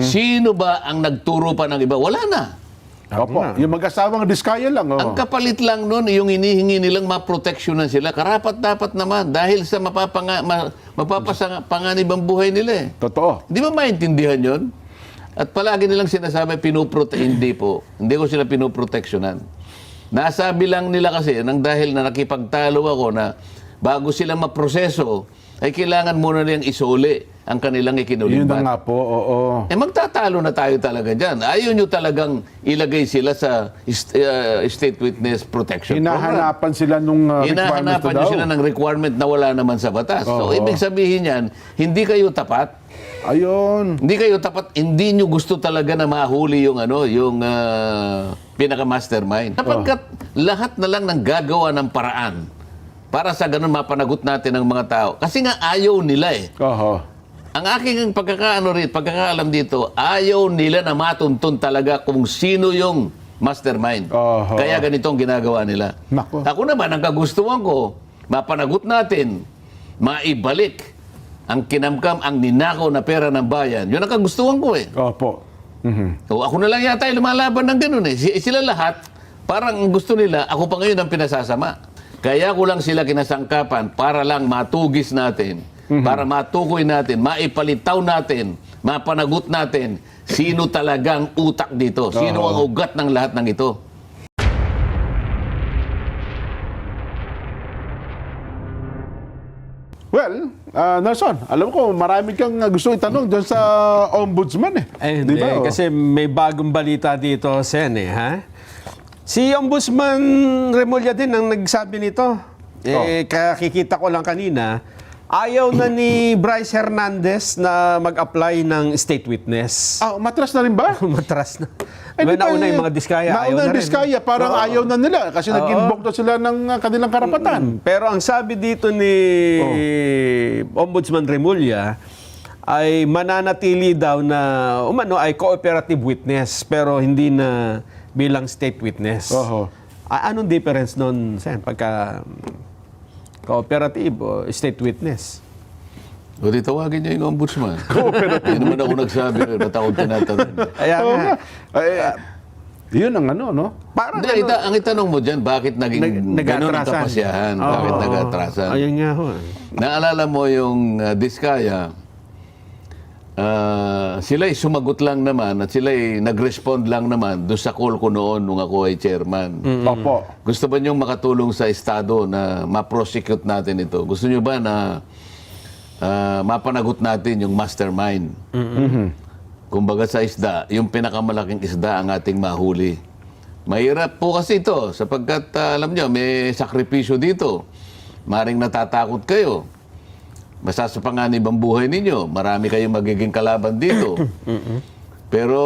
Sino ba ang nagturo pa ng iba? Wala na. Opo, yung mag-asawang Diskaya lang. Ang kapalit lang nun, yung inihingi nilang maproteksyonan sila, karapat-dapat naman dahil sa mapapapanganib ang buhay nila. Totoo. Di ba maintindihan yun? At palagi nilang sinasabi, hindi po. Hindi ko sila pinoproteksyonan. Nasabi lang nila kasi, nang dahil na nakipagtalo ako na bago sila maproseso, ay kailangan muna nilang isuli ang kanilang ikinulimbat. Yun na nga po, oo. Magtatalo na tayo talaga dyan. Ayaw nyo talagang ilagay sila sa State Witness Protection Program. Hinahanapan sila nung requirement Hinahanapan nyo sila ng requirement na wala naman sa batas. So, ibig sabihin yan, hindi kayo tapat. Ayun. Hindi kayo tapat. Hindi nyo gusto talaga na mahuli yung, pinaka-mastermind. Sapagkat lahat na lang ng gagawa ng paraan para sa ganun mapanagot natin ang mga tao. Kasi nga ayaw nila eh. Oho. Ang aking pagkakaalam dito, ayaw nila na matuntun talaga kung sino yung mastermind. Kaya ganito ang ginagawa nila. Nako. Ako naman, ang kagustuhan ko, mapanagot natin, maibalik ang kinamkam, ang ninakaw na pera ng bayan. Yun ang kagustuhan ko eh. Opo. O, ako na lang yata yung lumalaban ng ganun eh. Sila lahat, parang ang gusto nila, ako pa ngayon ang pinasasama. Kaya ko lang sila kinasangkapan para lang matugis natin, para matukoy natin, maipalitaw natin, mapanagot natin, sino talagang utak dito, sino ang ugat ng lahat ng ito. Well, Nelson, alam ko marami kang gusto itanong dyan sa ombudsman eh. Hindi, kasi may bagong balita dito, Sen, ha? Si Ombudsman Remulla din ang nagsabi nito. Kakikita ko lang kanina, ayaw na ni Bryce Hernandez na mag-apply ng state witness. Matras na rin ba? Matras na. Nauna yung mga Diskaya, ayaw nauna na yung rin. Diskaya, parang ayaw na nila kasi nag-invoke na sila ng kanilang karapatan. Pero ang sabi dito ni Ombudsman Remulla ay mananatili daw na ay cooperative witness pero hindi na bilang state witness. Anong difference nun, Sen, pagka cooperative o state witness? O di tawagin niyo yung ombudsman. Hindi naman ako nagsabi rin, ba't ako tinatanong? Yun ang no? Parang ang itanong mo dyan, bakit naging ganun ang kapasyahan? Bakit nag-atrasan? Ayun nga ho. Naalala mo yung Diskaya, sila'y sumagot lang naman at sila'y nag-respond lang naman doon sa call ko noon nung ako ay chairman. Opo. Gusto ba niyong makatulong sa Estado na ma-prosecute natin ito? Gusto niyo ba na mapanagot natin yung mastermind? Kumbaga sa isda, yung pinakamalaking isda ang ating mahuli. Mahirap po kasi ito sapagkat alam niyo, may sakripisyo dito. Maring natatakot kayo. Masasapanganib ang buhay ninyo. Marami kayong magiging kalaban dito. Pero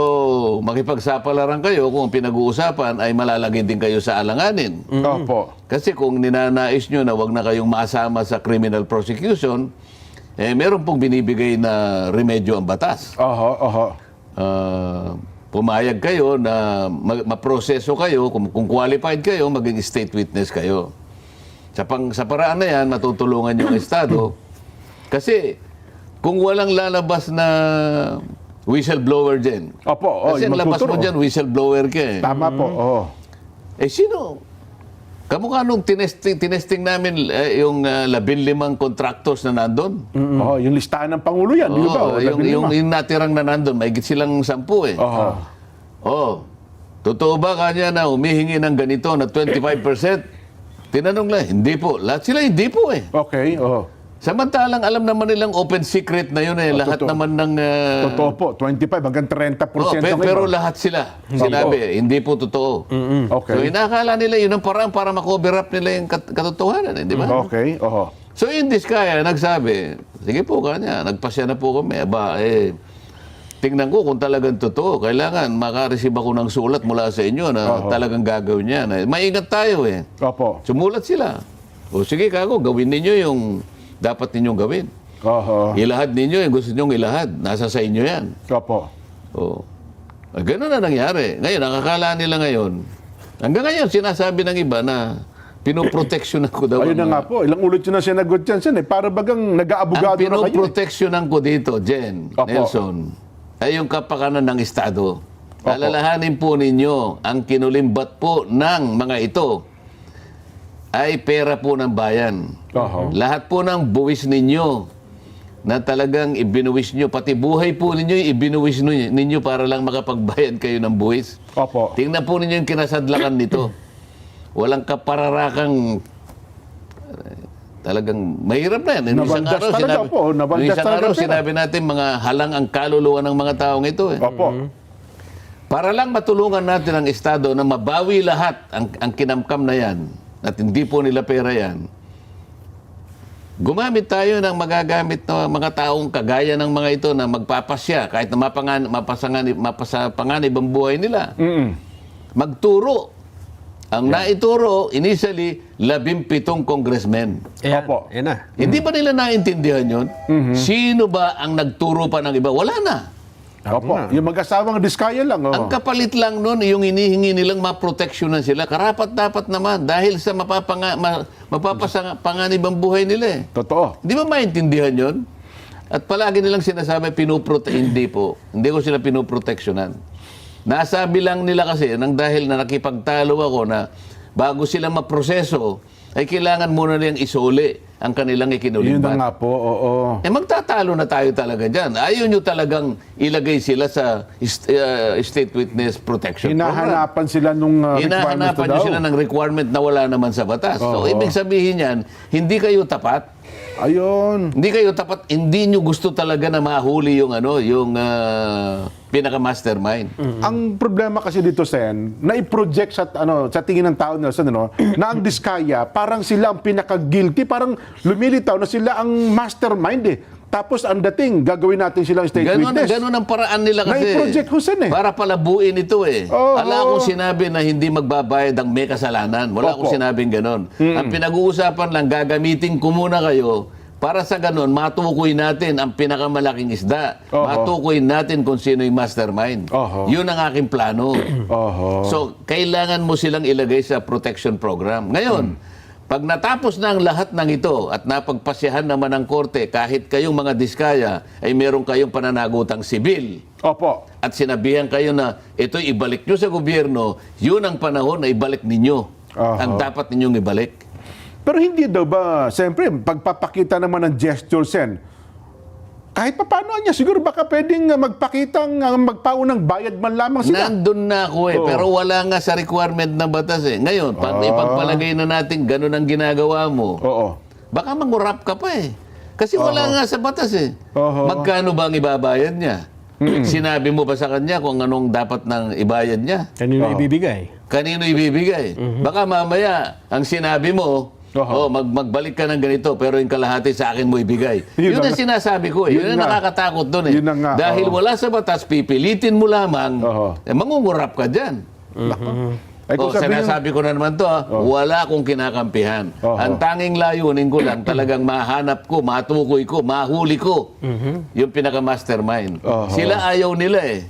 makipagsapalaran kayo kung ang pinag-uusapan ay malalagay din kayo sa alanganin. Opo. Kasi kung ninanais nyo na wag na kayong masama sa criminal prosecution, meron pong binibigay na remedyo ang batas. Pumayag kayo na maproseso kayo, kung qualified kayo, maging state witness kayo. Sa paraan na yan, matutulungan yung Estado. Kasi kung walang lalabas na whistleblower dyan. Kasi ang labas mo dyan, whistleblower ka eh. Tama po, sino? Kamukha nung tinesting namin yung 15 contractors na nandun. Yung listahan ng Pangulo yan, di ba? Yung natirang na nandun, mahigit silang 10 eh. Totoo ba kanya na humihingi ng ganito na 25%? Tinanong lang, hindi po. Lahat sila hindi po eh. Okay, Samantalang alam naman nilang open secret na yun eh. Lahat naman ng... Totoo po, 25 hanggang 30%. Pero lahat sila, sinabi, hindi po totoo. Okay. So inakala nila yun ang parang para makover up nila yung katotohanan, di ba? Okay, So in this kaya, nagsabi, sige po kanya, nagpasya na po kami. Tingnan ko kung talagang totoo. Kailangan makareceive ako ng sulat mula sa inyo na talagang gagawin niya. Maingat tayo eh. Sumulat sila. O sige kako, gawin ninyo yung dapat ninyong gawin. Ilahad ninyo yung gusto ninyong ilahad. Nasa sa inyo yan. Ganun na nangyari. Ngayon, nakakala nila ngayon. Hanggang ngayon, sinasabi ng iba na pinoproteksyonan ko daw. Ayun na nga po. Ilang ulit yun na sinagot dyan, Sen. Para bagang nag-aabogado na kayo. Ang pinoproteksyonan ko dito, Jen, Nelson, ay yung kapakanan ng Estado. Alalahanin po ninyo, ang kinulimbat po ng mga ito ay pera po ng bayan. Oho. Lahat po ng buwis ninyo na talagang ibinuwis nyo, pati buhay po ninyo, ibinuwis ninyo para lang makapagbayad kayo ng buwis. Opo. Tingnan po ninyo yung kinasadlakan nito. Walang kapararakang talagang mahirap na yan. Nung isang Nabaldas araw, talaga sinabi, po, nabaldas nung isang talaga araw, pera. sinabi natin mga halang ang kaluluwa ng mga taong ito. Opo. Para lang matulungan natin ang Estado na mabawi lahat ang kinamkam na yan, at hindi po nila pera yan, gumamit tayo ng magagamit na mga taong kagaya ng mga ito na magpapasya kahit na mapasapanganib ang buhay nila. Magturo. Ang naituro, initially, 17 congressmen. Ayan, Opo. ayan na. Hindi ba nila naintindihan yun? Sino ba ang nagturo pa ng iba? Wala na. Opo. Yung mag-asawang diskaya lang. Ang kapalit lang nun, yung inihingi nilang maproteksyonan sila, karapat-dapat naman dahil sa mapapasanganib ang buhay nila. Totoo. Di ba maintindihan yun? At palagi nilang sinasabi, hindi po. Hindi ko sila pinoproteksyonan. Nasabi lang nila kasi, nang dahil na nakipagtalo ako na bago sila maproseso, ay kailangan muna nilang isole ang kanilang Yun na ikinulimbat. nga po, oo. Magtatalo na tayo talaga dyan. Ayaw nyo talagang ilagay sila sa State Witness Protection Program. Hinahanapan sila nung requirements Hinahanapan to nyo daw. sila ng requirement na wala naman sa batas. So, ibig sabihin yan, hindi kayo tapat. Ayun. Hindi kayo tapat. Hindi nyo gusto talaga na mahuli yung, pinaka-mastermind. Ang problema kasi dito, Sen, na i-project sa tingin ng tao, Nelson, na ang diskaya, parang sila ang pinaka-guilty, parang lumilitaw na sila ang mastermind eh. Tapos ang dating, gagawin natin silang state witness. Ganun ang paraan nila kasi. Na-project ko, Sen, eh. Para palabuin ito eh. Oo. Wala akong sinabi na hindi magbabayad ang may kasalanan. Wala akong Opo. sinabing ganun. Ang pinag-uusapan lang, gagamitin ko muna kayo para sa ganun, matukoy natin ang pinakamalaking isda. Oho. Matukoy natin kung sino yung mastermind. Oho. Yun ang aking plano. Oho. So, kailangan mo silang ilagay sa protection program. Ngayon, pag natapos na ang lahat ng ito at napagpasyahan naman ng korte, kahit kayong mga diskaya ay meron kayong pananagutang sibil Opo. at sinabihan kayo na ito'y ibalik nyo sa gobyerno, yun ang panahon na ibalik ninyo. Oho. Ang dapat ninyong ibalik. Pero hindi daw ba, siyempre, pagpapakita naman ng gesture, Sen, kahit pa paano niya, siguro baka pwedeng magpakitang magpaunang bayad man lamang sila. Nandun na ako eh, Oo. pero wala nga sa requirement ng batas eh. Ngayon, pag ipagpalagay na natin ganun ang ginagawa mo, Oo. baka mangurap ka pa eh. Kasi wala nga sa batas eh. Oho. Magkano ba ang ibabayad niya? Sinabi mo ba sa kanya kung anong dapat nang ibayad niya? Kanino ibibigay? Kanino ibibigay? Baka mamaya, ang sinabi mo, Oho. magbalik ka ng ganito, pero yung kalahati sa akin mo ibigay. Yun Yun na ang nga. sinasabi ko eh. Yun Yun ang nga. nakakatakot doon eh. Yun na nga, Dahil oo. wala sa batas, pipilitin mo lamang, Oho. mangungurap ka dyan. Ay, kung sabihin- Sinasabi ko na naman to, wala akong kinakampihan. Oho. Ang tanging layunin ko lang, talagang mahanap ko, matukoy ko, mahuli ko, yung pinaka-mastermind. Oho. Sila ayaw nila eh.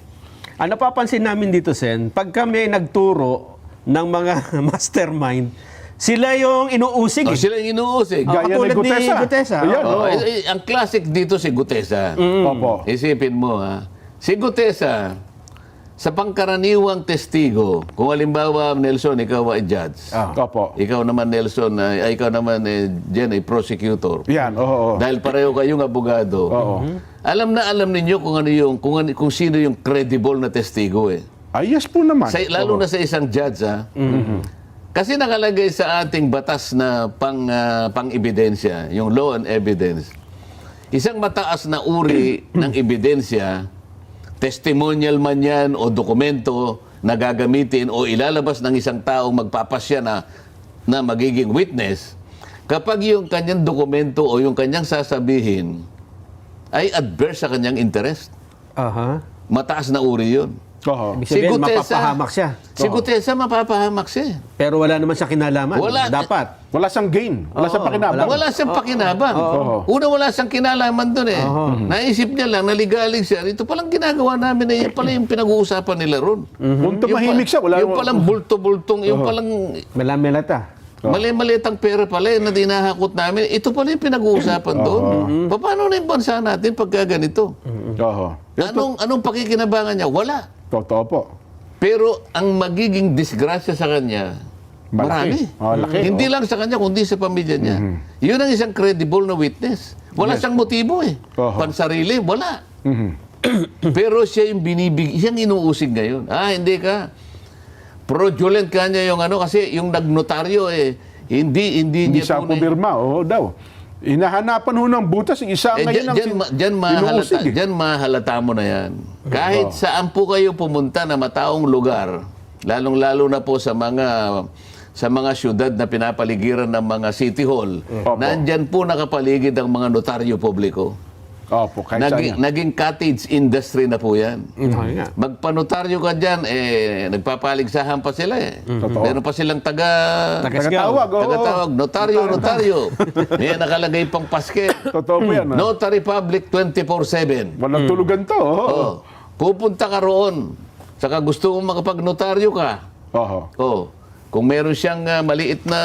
Ang napapansin namin dito, Sen, pag kami nagturo ng mga mastermind, sila yung inuusig. O, sila yung inuusig. Oh, Gaya katulad ni Gutesa. ni Gutesa. Ayan, Oo. Ang classic dito si Gutesa. Opo. Isipin mo ha. Si Gutesa, sa pangkaraniwang testigo, kung halimbawa, Nelson, ikaw ay judge. Opo. Ikaw naman, Nelson, ikaw naman, Jen, ay prosecutor. Yan, oo. Dahil pareho kayong abogado. Oo. Alam ninyo kung sino yung credible na testigo eh. Ay, yes po naman. Lalo na sa isang judge ha. Kasi nakalagay sa ating batas na pang-ebidensya, yung law and evidence. Isang mataas na uri ng ebidensya, testimonial man yan o dokumento na gagamitin o ilalabas ng isang taong magpapasya na magiging witness, kapag yung kanyang dokumento o yung kanyang sasabihin ay adverse sa kanyang interest, Aha. mataas na uri yun. Oo. Ibig sabihin, mapapahamak siya. Si Gutesa, mapapahamak siya. Pero wala naman siya kinalaman. Wala. Dapat. Wala siyang gain. Wala siyang pakinabang. Wala siyang pakinabang. Una, wala siyang kinalaman doon eh. Naisip niya lang, naligalig siya. Ito palang ginagawa namin na yan pala yung pinag-uusapan nila ron. Kung tumahimik siya, wala Yung palang bulto-bultong, yung palang Malamelata. mali-malitang pera pala na dinahakot namin. Ito pala yung pinag-uusapan doon. Paano na yung bansa natin pagka ganito? Oo. Anong pakikinabangan niya? Wala. Totoo po. Pero ang magiging disgrasya sa kanya, marami. Malaki. Hindi lang sa kanya, kundi sa pamilya niya. Yun ang isang credible na witness. Wala siyang motibo eh. Pansarili, wala. Pero siya yung siyang inuusig ngayon. Hindi ka. Fraudulent ka niya yung kasi yung nagnotaryo hindi Hindi niya siya pumirma. Oo daw. Hinahanapan ho ng butas, isa ngayon ang inuusig. Diyan mahalata mo na yan. Kahit saan po kayo pumunta na mataong lugar, lalong-lalo na po sa mga syudad na pinapaligiran ng mga city hall, nandyan po nakapaligid ang mga notaryo publiko. Opo, kahit saan yan. Naging cottage industry na po yan. Magpanotaryo ka dyan, nagpapaligsahan pa sila eh. Meron pa silang Tagatawag. notaryo. May nakalagay pang paske. Totoo po yan. Notary Public 24/7. Walang tulugan to. Pupunta ka roon. Saka gusto mong makapag-notaryo ka. Kung meron siyang maliit na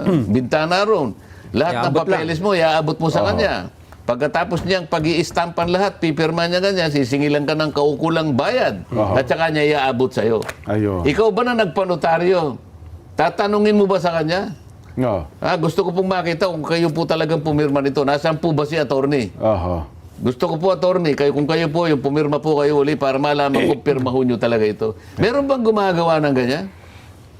bintana roon, lahat ng papeles mo, iaabot mo sa kanya. Pagkatapos niyang pag-i-stampan lahat, pipirma niya ganyan, sisingilan ka ng kaukulang bayad. At saka niya iaabot sa'yo. Ikaw ba na nagpanotaryo? Tatanungin mo ba sa kanya? No. Gusto ko pong makita kung kayo po talagang pumirma nito. Nasaan po ba si attorney? Gusto ko po, attorney, kung kayo po, yung pumirma po kayo uli para malaman kung pirmahon nyo talaga ito. Meron bang gumagawa ng ganyan?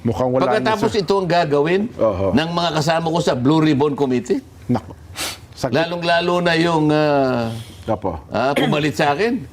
Mukhang wala. Pagkatapos ito ang gagawin ng mga kasama ko sa Blue Ribbon Committee? Nako. Lalong-lalo na yung pumalit sa akin.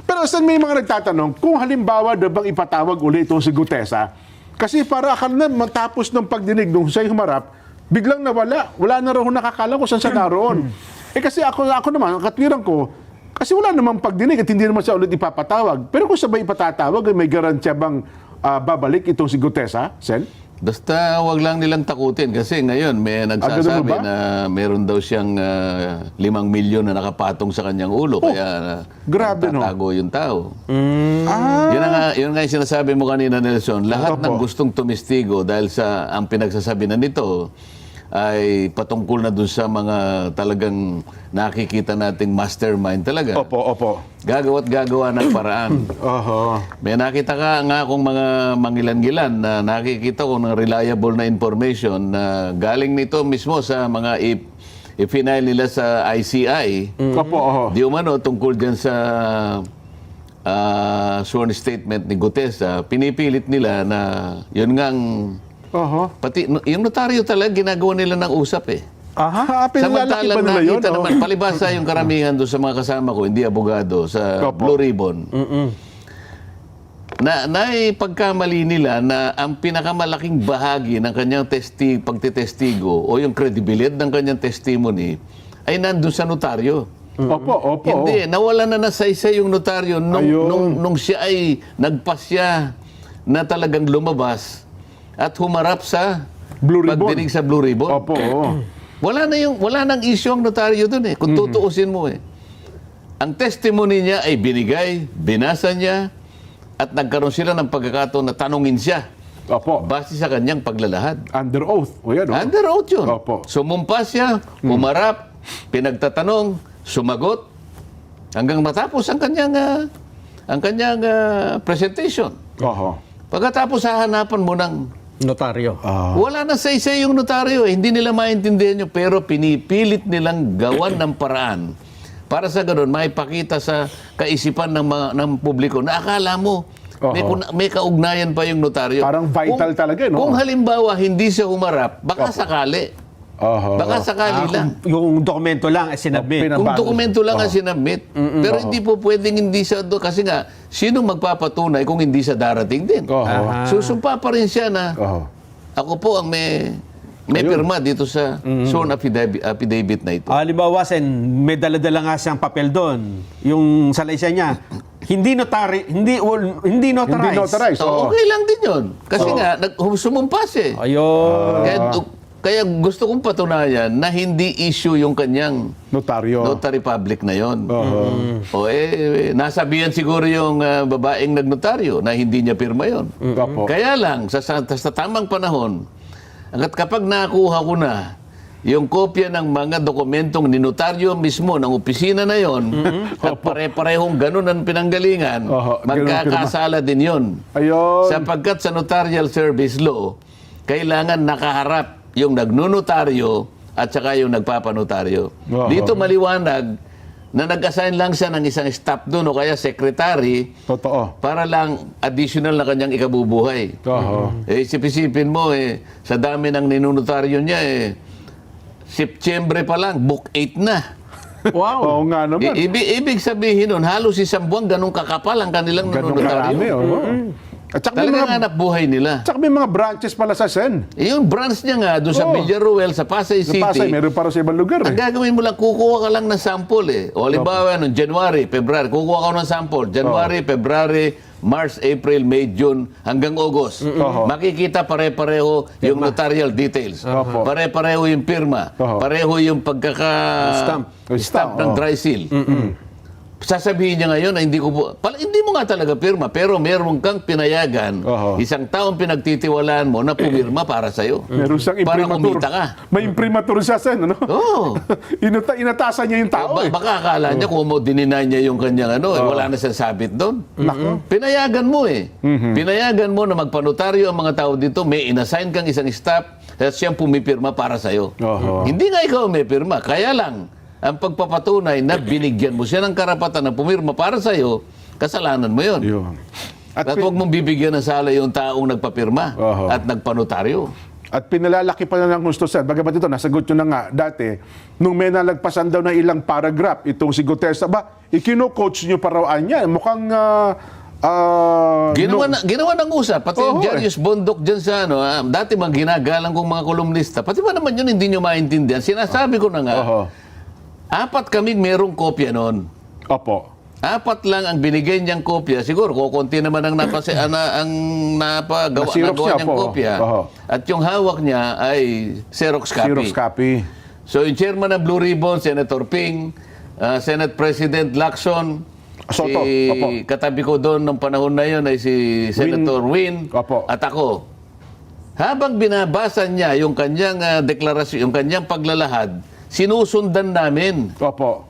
Pero saan may mga nagtatanong, kung halimbawa daw bang ipatawag uli itong si Gutesa, kasi para akala na matapos ng pagdinig nung siya'y humarap, biglang nawala. Wala na raw nakakala kung saan siya naroon. Kasi ako naman, ang katwiran ko, kasi wala namang pagdinig at hindi naman siya ulit ipapatawag. Pero kung sabay ipatatawag, may garantiya bang babalik itong si Gutesa, Sen? Basta wag lang nilang takutin kasi ngayon may nagsasabi na meron daw siyang 5 milyon na nakapatong sa kanyang ulo kaya grabe tatago yung tao. Yun nga yung sinasabi mo kanina, Nelson. Lahat ng gustong tumistigo dahil sa ang pinagsasabi na nito ay patungkol na dun sa mga talagang nakikita nating mastermind talaga. Opo. Gagawa ng paraan. May nakita ka nga akong mga mangilan-gilan na nakikita ko ng reliable na information na galing nito mismo sa mga i-final nila sa ICI. Di umano tungkol dyan sa sworn statement ni Gutesa, pinipilit nila na yun ngang pati yung notaryo talaga ginagawa nila ng usap eh. Samantalang nakita naman, palibasa yung karamihan doon sa mga kasama ko, hindi abogado, sa Blue Ribbon. Na pagkamali nila na ang pinakamalaking bahagi ng kanyang pagtitestigo o yung credibility ng kanyang testimony ay nandun sa notaryo. Hindi, nawala na nasaysay yung notaryo nung siya ay nagpasya na talagang lumabas at humarap sa pagdinig sa Blue Ribbon. Wala nang issue ang notaryo doon eh. Kung tutuusin mo eh. Ang testimony niya ay binigay, binasa niya, at nagkaroon sila ng pagkakataon na tanungin siya. Base sa kanyang paglalahad. Under oath. Under oath yun. Sumumpa siya, humarap, pinagtatanong, sumagot, hanggang matapos ang kanyang presentation. Pagkatapos hahanapan mo ng notaryo. Wala na say-say yung notaryo. Hindi nila maintindihan yun, pero pinipilit nilang gawan ng paraan para sa ganun, maipakita sa kaisipan ng publiko na akala mo may kaugnayan pa yung notaryo. Parang vital talaga, no? Kung halimbawa hindi siya humarap, baka sakali. Baka sakali lang. Yung dokumento lang ay sinabit. Kung dokumento lang ang sinabit. Pero hindi po pwedeng hindi siya doon. Kasi nga, sino magpapatunay kung hindi siya darating din? Susumpa pa rin siya na ako po ang may pirma dito sa sworn affidavit na ito. Halimbawa, Sen, may dala-dala nga siyang papel doon. Yung salaysay niya, hindi notarized. Okay lang din yun. Kasi nga, sumumpa siya. Kaya gusto kong patunayan na hindi issue yung kanyang notary public na yon. Nasabihan siguro yung babaeng nagnotaryo na hindi niya pirma yon. Kaya lang, sa tamang panahon, kapag nakuha ko na yung kopya ng mga dokumentong ninotaryo mismo ng opisina na yon at pare-parehong ganun ang pinanggalingan, Oho, ganun ang magkakasala din yon. Ayun. Sapagkat sa notarial service law, kailangan nakaharap yung nagnunotaryo at saka yung nagpapanotaryo. Oho. Dito maliwanag na nag-assign lang siya ng isang staff doon o kaya secretary Totoo. para lang additional na kanyang ikabubuhay. Oho. Isip-isipin mo sa dami ng ninunotaryo niya September pa lang, book 8 na. Oo nga naman. Ibig sabihin nun, halos isang buwan ganun kakapal ang kanilang Ganong ninunotaryo. karami. Oo. At saka may Talagang mga, hanap buhay nila. tsaka may mga branches pala sa Sen. Yung branch niya nga, doon sa Oo. Villaruel, sa Pasay Sa City, Pasay, meron para sa ibang lugar. ang gagawin mo lang, kukuha ka lang ng sample O halimbawa, noong January, February, kukuha ka ng sample. January, February, March, April, May, June, hanggang August. Makikita pare-pareho yung notarial details. Opo. Pare-pareho yung pirma. Oho. Pareho yung Stamp. stamp ng dry seal. Sasabihin niya ngayon na hindi mo nga talaga pirma, pero meron kang pinayagan, Oho. isang taong pinagtitiwalaan mo na pumirma para sa'yo. Meron siyang Para imprimatur. kumita ka. May imprimatur siya, Sen. Ano? Oo. Inatasan niya yung tao. Baka akala niya kung mo dininay niya yung kanyang wala na siyang sabit doon. Nako. Pinayagan mo Pinayagan mo na magpanotaryo ang mga tao dito, may inassign kang isang staff at siyang pumipirma para sa'yo. Oho. Hindi nga ikaw may pirma, kaya lang ang pagpapatunay na binigyan mo siya ng karapatan na pumirma para sa'yo, kasalanan mo yun. Yun. At huwag mong bibigyan ng sala yung taong nagpapirma Oho. at nagpanotaryo. At pinalalaki pa na ng gusto, Sen. Bagamat ito, nasagot nyo na nga dati, nung may nalagpasan daw ng ilang paragraph, itong si Gutierrez, ikino-coach nyo pa raw niya. Mukhang... Ginawa ng usap, pati yung Jarius Bondok dyan sa dati mga ginagalang kong mga kolumnista, pati ba naman yun hindi nyo maintindihan? Sinasabi ko na nga, Oho. 4 kaming merong kopya noon. Opo. 4 lang ang binigay niyang kopya. Siguro, kukunti naman ang Na-Xerox nagawa niya niyang po. kopya. Oho. At yung hawak niya ay Xerox copy. Xerox copy. So, yung chairman ng Blue Ribbon, Senator Ping, Senate President Lacson, Soto. Opo. katabi ko doon ng panahon na yun ay si Senator Win, Opo. at ako. Habang binabasa niya yung kanyang deklarasyon, yung kanyang paglalahad, sinusundan namin. Opo.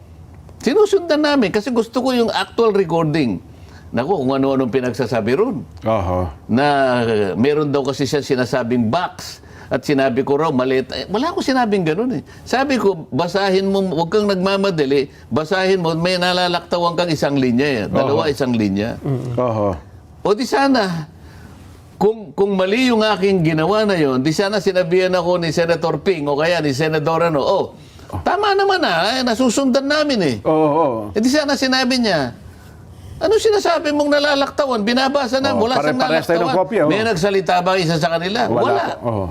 Sinusundan namin kasi gusto ko yung actual recording. Naku, kung ano-anong pinagsasabi ron. Oho. Na meron daw kasi siya sinasabing box. At sinabi ko raw, maliit. Wala ko sinabing ganun Sabi ko, basahin mo, huwag kang nagmamadali, basahin mo, may nalalaktawan kang isang linya. Dalawa, isang linya. Oho. O di sana, kung mali yung aking ginawa na yon, di sana sinabihan ako ni Senator Ping o kaya ni Senador tama naman nasusundan namin Oo. E di sana sinabi niya, ano sinasabi mong nalalaktawan? Binabasa na, wala siyang pare-parehas tayo ng nalalaktawan. kopya, May nagsalita ba isa sa kanila? Wala. Oo.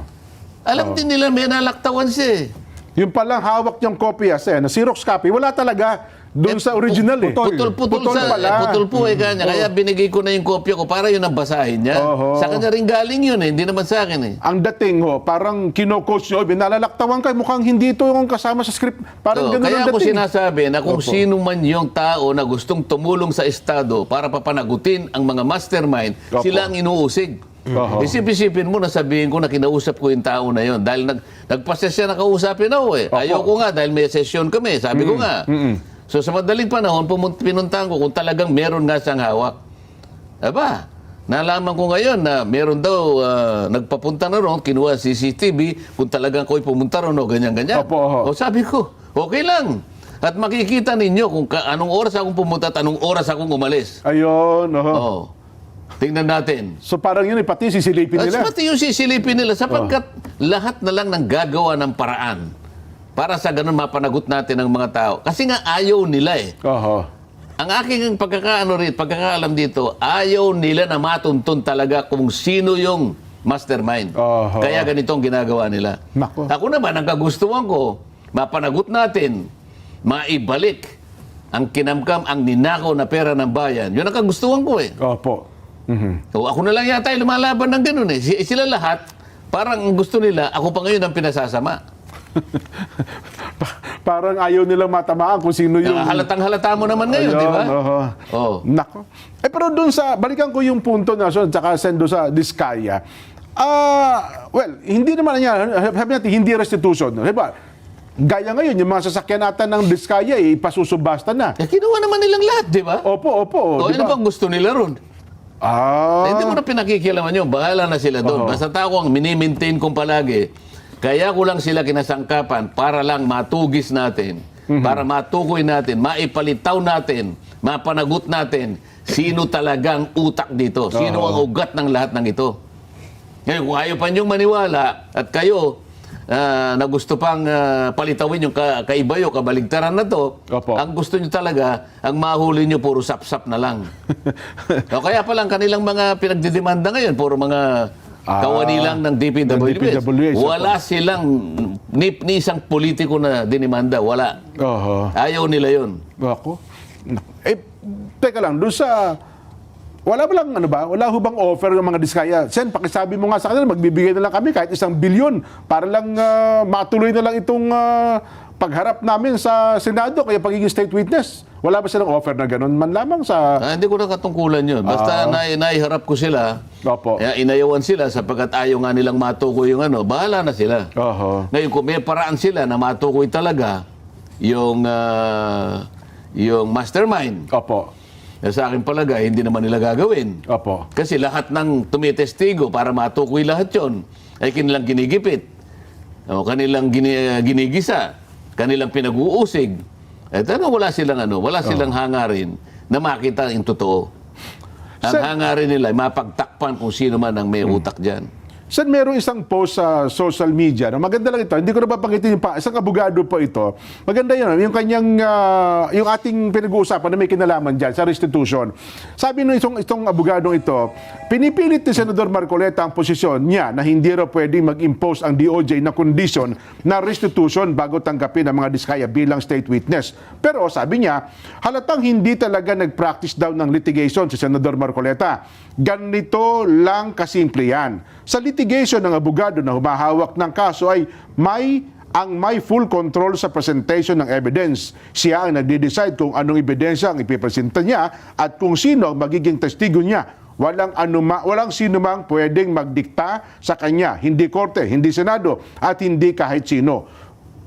Alam din nila may nalaktawan siya Yung palang hawak niyang kopya, Sen, na Xerox copy, wala talaga doon sa original Putol-putol pala. putol po kanya. Kaya binigay ko na yung kopya ko para yun ang basahin niya. Oho. Sa kanya rin galing yun hindi naman sa akin Ang dating parang kino-coach nyo, binalalaktawan kayo, mukhang hindi ito yung kasama sa script. Parang ganun Kaya ang ako dating. sinasabi na kung sino man yung tao na gustong tumulong sa Estado para papanagutin ang mga mastermind, Opo. sila ang inuusig. Oho. Isip-isipin mo na sabihin ko na kinausap ko yung tao na yon dahil nagpa-session siya na kausapin ako Ayoko nga dahil may session kami. Sabi ko nga. So sa madaling panahon, pinuntahan ko kung talagang meron nga siyang hawak. Aba, nalaman ko ngayon na meron daw nagpapunta na ron, kinuha CCTV, kung talagang ako'y pumunta ron o ganyan-ganyan. Opo. O sabi ko, okay lang. At makikita ninyo kung anong oras akong pumunta at anong oras akong umalis. Ayun. Oho. Oh. Tingnan natin. So parang yun, pati sisilipin At nila. pati yung sisilipin nila sapagkat lahat na lang ng gagawa ng paraan para sa ganun mapanagot natin ang mga tao. Kasi nga ayaw nila Oho. Ang aking pagkakaalam dito, ayaw nila na matuntun talaga kung sino yung mastermind. Oho. Kaya ganito ang ginagawa nila. Nako. Ako naman, ang kagustuhan ko, mapanagot natin, maibalik ang kinamkam, ang ninakaw na pera ng bayan. Yun ang kagustuhan ko Opo. O ako na lang yata yung lumalaban ng ganun Sila lahat, parang gusto nila, ako pa ngayon ang pinasasama. Parang ayaw nilang matamaan kung sino yung... Halatang-halata mo naman ngayon, di ba? Oho. Oh. Nako. Pero doon sa, balikan ko yung punto na, so, tsaka sendo sa Diskaya, Well, hindi naman yan. Sabi natin, hindi restitution. Diba? Gaya ngayon, yung mga sasakyan natin ng Diskaya, ipasusubasta na. Kinuha naman nilang lahat, di ba? Opo. O ano diba? bang gusto nila ron? Hindi mo na pinakikialaman yun. Bahala na sila doon. Basta tao ang mini-maintain kong palagi. Kaya ko lang sila kinasangkapan para lang matugis natin, para matukoy natin, maipalitaw natin, mapanagot natin sino talagang utak dito, sino ang ugat ng lahat ng ito. Ngayon, kung ayaw pa niyong maniwala at kayo na gusto pang palitawin yung kaibayo, kabaligtaran na to, Opo. ang gusto niyo talaga, ang mahuli niyo puro sapsap na lang. O kaya pa lang kanilang mga pinagdidemanda ngayon, puro mga kawani lang ng DPWH. DPWH, Wala silang ni isang politiko na dinimanda. Wala. Ayaw nila yun. Ako? Teka lang, doon sa... Wala ba lang, wala ho bang offer ng mga Diskaya? Sen, pakisabi mo nga sa kanila, magbibigay na lang kami kahit 1 bilyon para lang matuloy na lang itong pagharap namin sa Senado kaya pagiging state witness. Wala ba silang offer na ganun man lamang sa... Hindi ko na katungkulan yun. Basta naiharap ko sila, Opo. inayawan sila sapagkat ayaw nga nilang matukoy yung bahala na sila. Ngayon, kung may paraan sila na matukoy talaga yung mastermind, Opo. sa akin palagay, hindi naman nila gagawin. Opo. Kasi lahat ng tumitestigo para matukoy lahat yon ay kanilang ginigipit, kanilang ginigisa, kanilang pinag-uusig. Wala silang hangarin na makita yung totoo. Ang hangarin nila ay mapagtakpan kung sino man ang may utak dyan. Saan merong isang post sa social media, no? Maganda lang ito, hindi ko na babanggitin yung isang abogado po ito. Maganda yun, yung kanyang, yung ating pinag-uusapan na may kinalaman dyan sa restitution. Sabi nung itong abogadong ito, pinipilit ni Senador Marcoleta ang posisyon niya na hindi raw pwedeng mag-impose ang DOJ na condition na restitution bago tanggapin ang mga Diskaya bilang state witness. Pero sabi niya, halatang hindi talaga nag-practice daw ng litigation si Senador Marcoleta. Ganito lang kasimple yan. Sa litigation ng abogado na humahawak ng kaso ay may full control sa presentation ng evidence. Siya ang nagde-decide kung anong ebidensya ang ipipresenta niya at kung sino ang magiging testigo niya. Walang sino mang pwedeng magdikta sa kanya, hindi korte, hindi senado, at hindi kahit sino.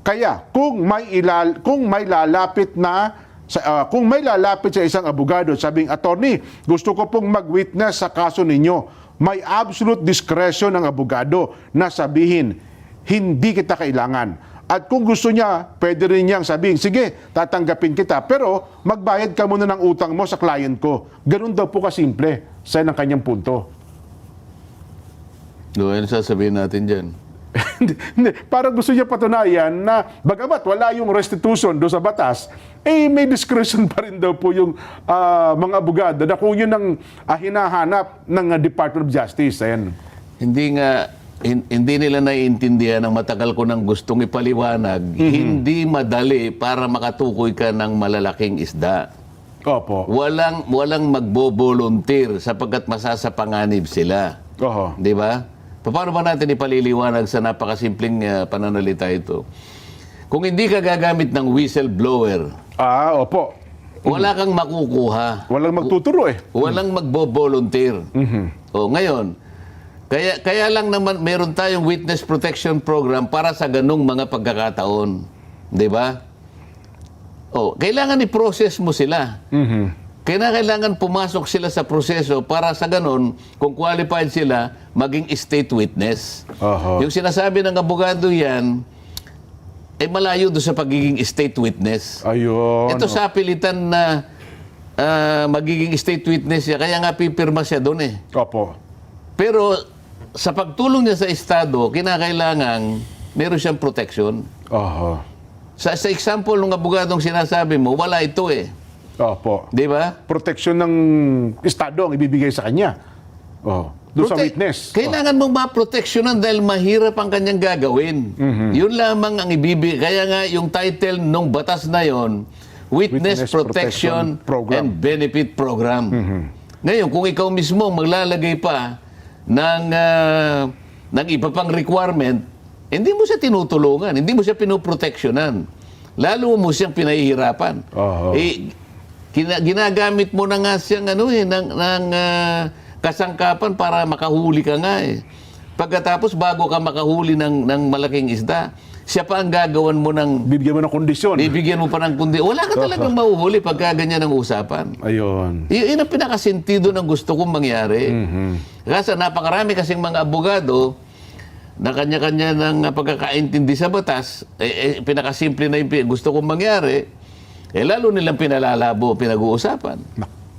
Kaya kung may lalapit sa isang abogado, sabing, attorney, gusto ko pong mag-witness sa kaso ninyo, may absolute discretion ng abogado na sabihin, hindi kita kailangan. At kung gusto niya, pwede rin niyang sabihin, sige, tatanggapin kita, pero magbayad ka muna ng utang mo sa client ko. Ganun daw po kasimple sa ng kanyang punto. Ano sasabihin natin dyan? Hindi. Parang gusto niya patunayan na bagamat wala yung restitution doon sa batas, may discretion pa rin daw po yung mga abogado na kung yun ang hinahanap ng Department of Justice. Ayan. Hindi nila naiintindihan ang matagal ko nang gustong ipaliwanag. Hindi madali para makatukoy ka ng malalaking isda. Opo. Walang magbo-volunteer sapagkat masasapanganib sila. Oho. Di ba? Paano ba natin ipaliliwanag sa napakasimpleng pananalita ito? Kung hindi ka gagamit ng whistleblower, Opo. wala kang makukuha. Walang magtuturo Walang magbo-volunteer. Ngayon, kaya lang naman meron tayong witness protection program para sa ganung mga pagkakataon. Di ba? Kailangan i-process mo sila. Kailangan pumasok sila sa proseso para sa ganon, kung qualified sila, maging state witness. Yung sinasabi ng abogado yan, malayo doon sa pagiging state witness. Ayun. Ito sa pilitan na magiging state witness siya, kaya nga pipirma siya doon Opo. Pero sa pagtulong niya sa Estado, kinakailangan meron siyang protection. Sa example ng abogadong sinasabi mo, wala ito Opo. Di ba? Proteksyon ng Estado ang ibibigay sa kanya. Doon sa witness. Kailangan mong maproteksyonan dahil mahirap ang kanyang gagawin. Yun lamang ang ibibigay. Kaya nga yung title nung batas na yon, Witness Protection Program. and Benefit Program. Ngayon, kung ikaw mismo maglalagay pa ng iba pang requirement, hindi mo siya tinutulungan, hindi mo siya pinoproteksyonan. Lalo mo siyang pinahihirapan. Ginagamit mo na nga siyang ng kasangkapan para makahuli ka nga Pagkatapos, bago ka makahuli ng malaking isda, siya pa ang gagawan mo ng, Bibigyan mo ng kondisyon. bibigyan mo pa ng kundi. Wala ka talagang mahuhuli pagka ganyan ang usapan. Ayun. Yun ang pinakasentido ng gusto kong mangyari. Kasi napakarami kasing mga abogado na kanya-kanya ng pagkakaintindi sa batas, pinakasimple na yung gusto kong mangyari, lalo nilang pinalalabo, pinag-uusapan.